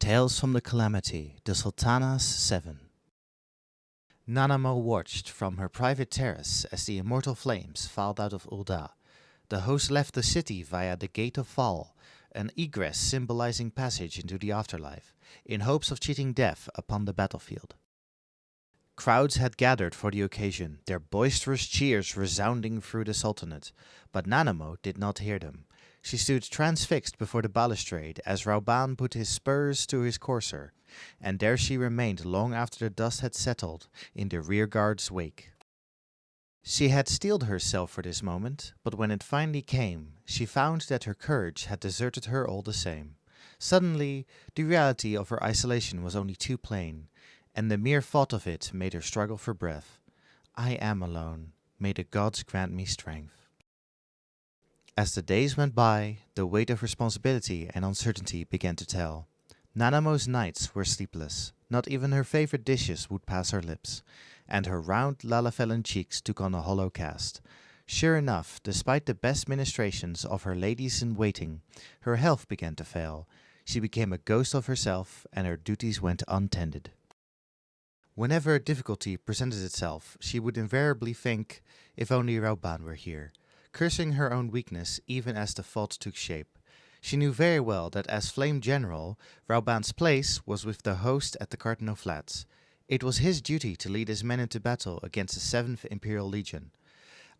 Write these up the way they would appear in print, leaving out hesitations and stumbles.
Tales from the Calamity, the Sultana's 7. Nanamo watched from her private terrace as the immortal flames filed out of Ulda. The host left the city via the Gate of Fall, an egress symbolizing passage into the afterlife, in hopes of cheating death upon the battlefield. Crowds had gathered for the occasion, their boisterous cheers resounding through the Sultanate, but Nanamo did not hear them. She stood transfixed before the balustrade as Rauban put his spurs to his courser, and there she remained long after the dust had settled in the rearguard's wake. She had steeled herself for this moment, but when it finally came, she found that her courage had deserted her all the same. Suddenly, the reality of her isolation was only too plain, and the mere thought of it made her struggle for breath. I am alone. May the gods grant me strength. As the days went by, the weight of responsibility and uncertainty began to tell. Nanamo's nights were sleepless. Not even her favorite dishes would pass her lips, and her round Lalafellan cheeks took on a hollow cast. Sure enough, despite the best ministrations of her ladies-in-waiting, her health began to fail. She became a ghost of herself, and her duties went untended. Whenever a difficulty presented itself, she would invariably think, if only Rauban were here, cursing her own weakness even as the thought took shape. She knew very well that as Flame General, Rauban's place was with the host at the Cardinal Flats. It was his duty to lead his men into battle against the 7th Imperial Legion.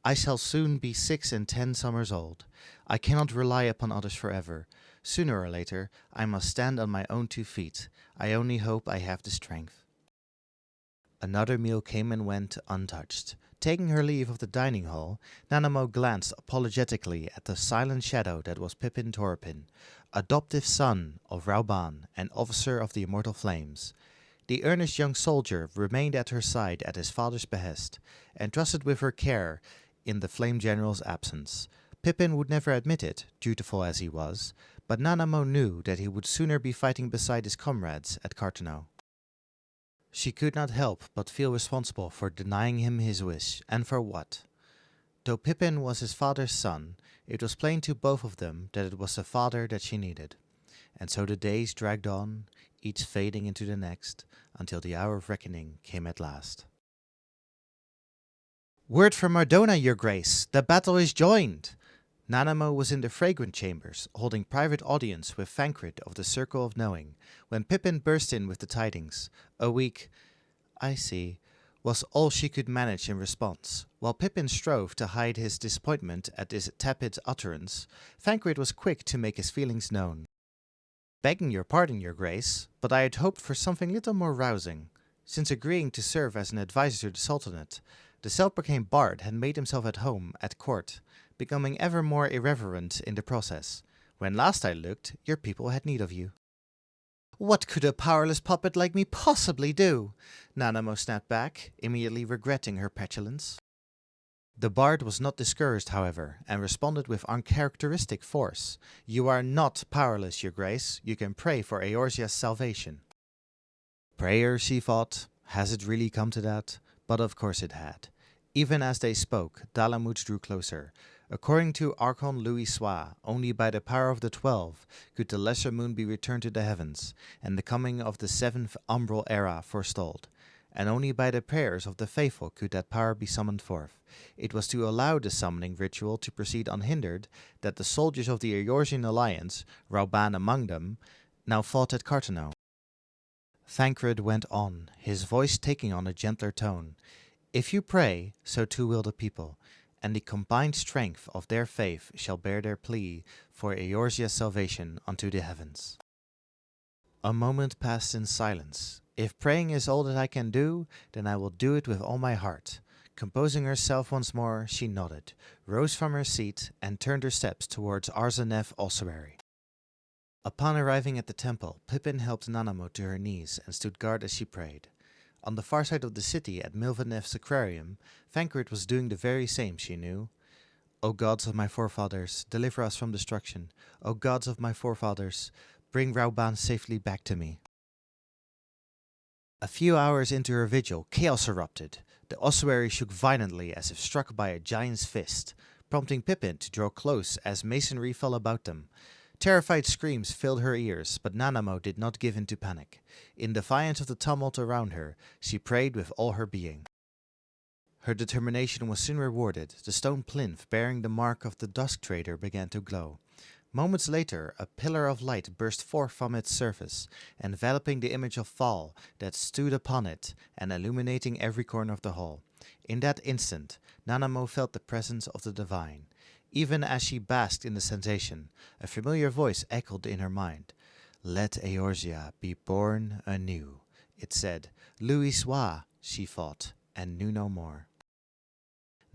I shall soon be 6 and 10 summers old. I cannot rely upon others forever. Sooner or later, I must stand on my own 2 feet. I only hope I have the strength. Another meal came and went untouched. Taking her leave of the dining hall, Nanamo glanced apologetically at the silent shadow that was Pippin Torpin, adoptive son of Rauban and officer of the Immortal Flames. The earnest young soldier remained at her side at his father's behest, entrusted with her care in the Flame General's absence. Pippin would never admit it, dutiful as he was, but Nanamo knew that he would sooner be fighting beside his comrades at Cartano. She could not help but feel responsible for denying him his wish, and for what? Though Pippin was his father's son, it was plain to both of them that it was the father that she needed. And so the days dragged on, each fading into the next, until the hour of reckoning came at last. "Word from Mardona, your grace! The battle is joined!" Nanamo was in the fragrant chambers, holding private audience with Thancred of the Circle of Knowing, when Pippin burst in with the tidings. A weak, "I see," was all she could manage in response. While Pippin strove to hide his disappointment at this tepid utterance, Thancred was quick to make his feelings known. "Begging your pardon, your grace, but I had hoped for something little more rousing. Since agreeing to serve as an advisor to the Sultanate, the self-proclaimed bard had made himself at home at court, becoming ever more irreverent in the process. When last I looked, your people had need of you." "What could a powerless puppet like me possibly do?" Nanamo snapped back, immediately regretting her petulance. The bard was not discouraged, however, and responded with uncharacteristic force. "You are not powerless, your grace. You can pray for Eorzia's salvation." Prayer, she thought. Has it really come to that? But of course it had. Even as they spoke, Dalamut drew closer. According to Archon Louis Sois, only by the power of the 12 could the lesser moon be returned to the heavens, and the coming of the 7th umbral era forestalled. And only by the prayers of the faithful could that power be summoned forth. It was to allow the summoning ritual to proceed unhindered that the soldiers of the Eorzian alliance, Rauban among them, now fought at Cartano. Thancred went on, his voice taking on a gentler tone. "If you pray, so too will the people, and the combined strength of their faith shall bear their plea for Eorzia's salvation unto the heavens." A moment passed in silence. "If praying is all that I can do, then I will do it with all my heart." Composing herself once more, she nodded, rose from her seat, and turned her steps towards Arzeneth ossuary. Upon arriving at the temple, Pippin helped Nanamo to her knees and stood guard as she prayed. On the far side of the city, at Milvaneth's aquarium, Thancred was doing the very same, she knew. "O gods of my forefathers, deliver us from destruction. O gods of my forefathers, bring Rauban safely back to me." A few hours into her vigil, chaos erupted. The ossuary shook violently as if struck by a giant's fist, prompting Pippin to draw close as masonry fell about them. Terrified screams filled her ears, but Nanamo did not give in to panic. In defiance of the tumult around her, she prayed with all her being. Her determination was soon rewarded. The stone plinth bearing the mark of the dusk trader began to glow. Moments later, a pillar of light burst forth from its surface, enveloping the image of Val that stood upon it and illuminating every corner of the hall. In that instant, Nanamo felt the presence of the divine. Even as she basked in the sensation, a familiar voice echoed in her mind. "Let Eorzea be born anew," it said. "Louis soit," she thought, and knew no more.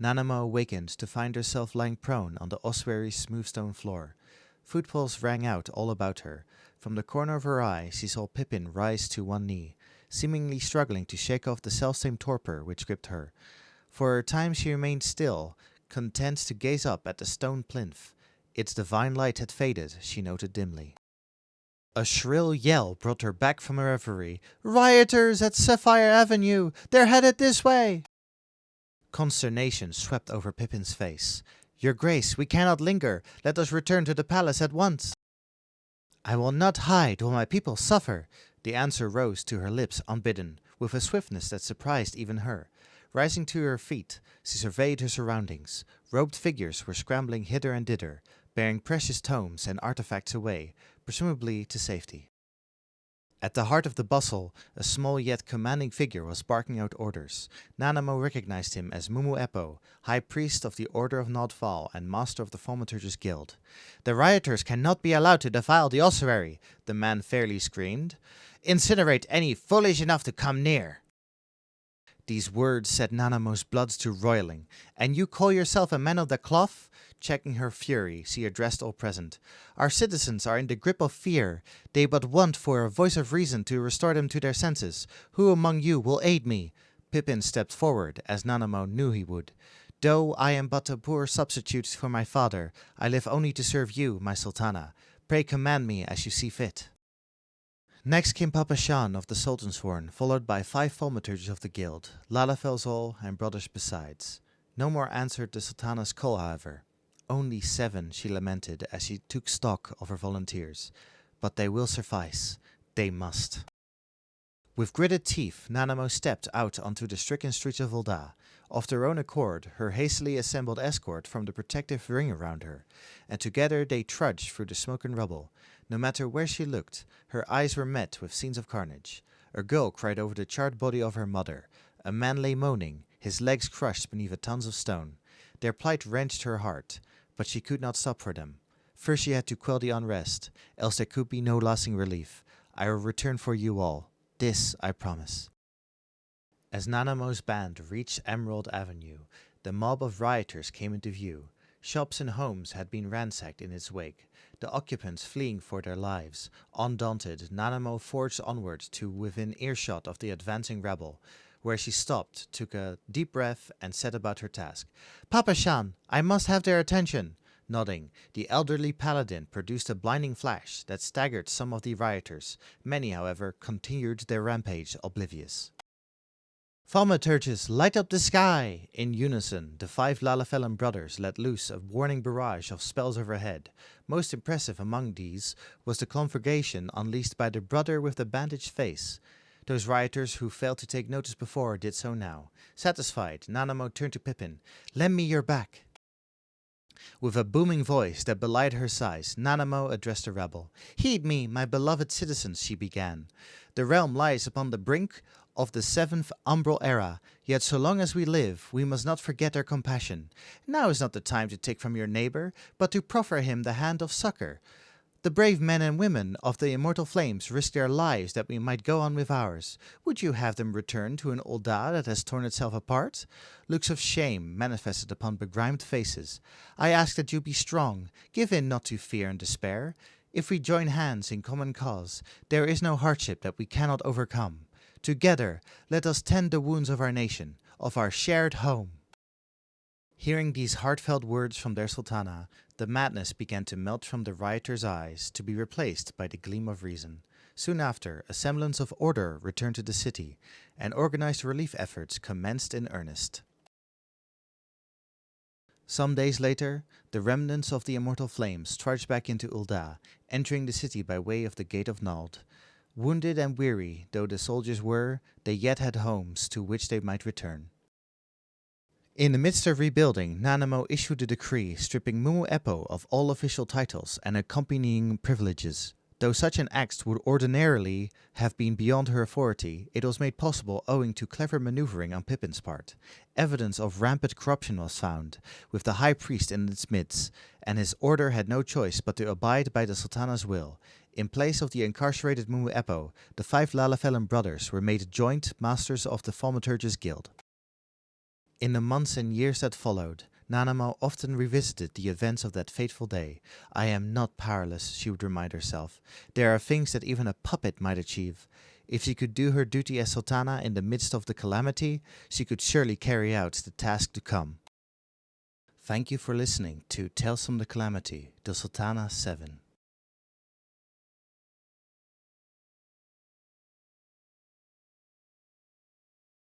Nanamo awakened to find herself lying prone on the ossuary's smooth stone floor. Footfalls rang out all about her. From the corner of her eye she saw Pippin rise to one knee, seemingly struggling to shake off the selfsame torpor which gripped her. For a time she remained still, content to gaze up at the stone plinth. Its divine light had faded, she noted dimly. A shrill yell brought her back from her reverie. "Rioters at Sapphire Avenue! They're headed this way!" Consternation swept over Pippin's face. "Your Grace, we cannot linger. Let us return to the palace at once." "I will not hide while my people suffer." The answer rose to her lips unbidden, with a swiftness that surprised even her. Rising to her feet, she surveyed her surroundings. Robed figures were scrambling hither and thither, bearing precious tomes and artifacts away, presumably to safety. At the heart of the bustle, a small yet commanding figure was barking out orders. Nanamo recognized him as Mumu Eppo, High Priest of the Order of Nodval and Master of the Thaumaturgus Guild. "The rioters cannot be allowed to defile the ossuary," the man fairly screamed. "Incinerate any foolish enough to come near." These words set Nanamo's bloods to roiling. "And you call yourself a man of the cloth?" Checking her fury, she addressed all present. "Our citizens are in the grip of fear. They but want for a voice of reason to restore them to their senses. Who among you will aid me?" Pippin stepped forward, as Nanamo knew he would. "Though I am but a poor substitute for my father, I live only to serve you, my Sultana. Pray command me as you see fit." Next came Papa Shan of the Sultan's Horn, followed by 5 thaumaturges of the guild, Lalafelzol and brothers besides. No more answered the Sultana's call, however. "Only 7, she lamented as she took stock of her volunteers. "But they will suffice. They must." With gritted teeth, Nanamo stepped out onto the stricken streets of Ul'dah. Of their own accord, her hastily assembled escort formed a protective ring around her, and together they trudged through the smoke and rubble. No matter where she looked, her eyes were met with scenes of carnage. A girl cried over the charred body of her mother. A man lay moaning, his legs crushed beneath a tons of stone. Their plight wrenched her heart, but she could not stop for them. First she had to quell the unrest, else there could be no lasting relief. "I will return for you all. This I promise." As Nanamo's band reached Emerald Avenue, the mob of rioters came into view. Shops and homes had been ransacked in its wake, the occupants fleeing for their lives. Undaunted, Nanamo forged onward to within earshot of the advancing rabble, where she stopped, took a deep breath, and set about her task. "Papa Shan, I must have their attention." Nodding, the elderly paladin produced a blinding flash that staggered some of the rioters. Many, however, continued their rampage oblivious. "Thaumaturgus, light up the sky!" In unison, the 5 Lalafellan brothers let loose a warning barrage of spells overhead. Most impressive among these was the conflagration unleashed by the brother with the bandaged face. Those rioters who failed to take notice before did so now. Satisfied, Nanamo turned to Pippin. "Lend me your back." With a booming voice that belied her size, Nanamo addressed the rabble. "Heed me, my beloved citizens," she began. "The realm lies upon the brink of the 7th umbral era, yet so long as we live, we must not forget our compassion. Now is not the time to take from your neighbor, but to proffer him the hand of succor. The brave men and women of the immortal flames risked their lives that we might go on with ours. Would you have them return to an Ul'dah that has torn itself apart?" Looks of shame manifested upon begrimed faces. "I ask that you be strong. Give in not to fear and despair. If we join hands in common cause, there is no hardship that we cannot overcome. Together, let us tend the wounds of our nation, of our shared home." Hearing these heartfelt words from their Sultana, the madness began to melt from the rioters' eyes, to be replaced by the gleam of reason. Soon after, a semblance of order returned to the city, and organized relief efforts commenced in earnest. Some days later, the remnants of the immortal flames trudged back into Ul'dah, entering the city by way of the Gate of Nald. Wounded and weary though the soldiers were, they yet had homes to which they might return. In the midst of rebuilding, Nanamo issued a decree stripping Mumu Eppo of all official titles and accompanying privileges. Though such an act would ordinarily have been beyond her authority, it was made possible owing to clever maneuvering on Pippin's part. Evidence of rampant corruption was found, with the high priest in its midst, and his order had no choice but to abide by the Sultana's will. In place of the incarcerated Mumu Eppo, the 5 Lalafellan brothers were made joint masters of the Thaumaturgus Guild. In the months and years that followed, Nanamo often revisited the events of that fateful day. I am not powerless, she would remind herself. There are things that even a puppet might achieve. If she could do her duty as Sultana in the midst of the calamity, she could surely carry out the task to come. Thank you for listening to Tales from the Calamity, the Sultana 7.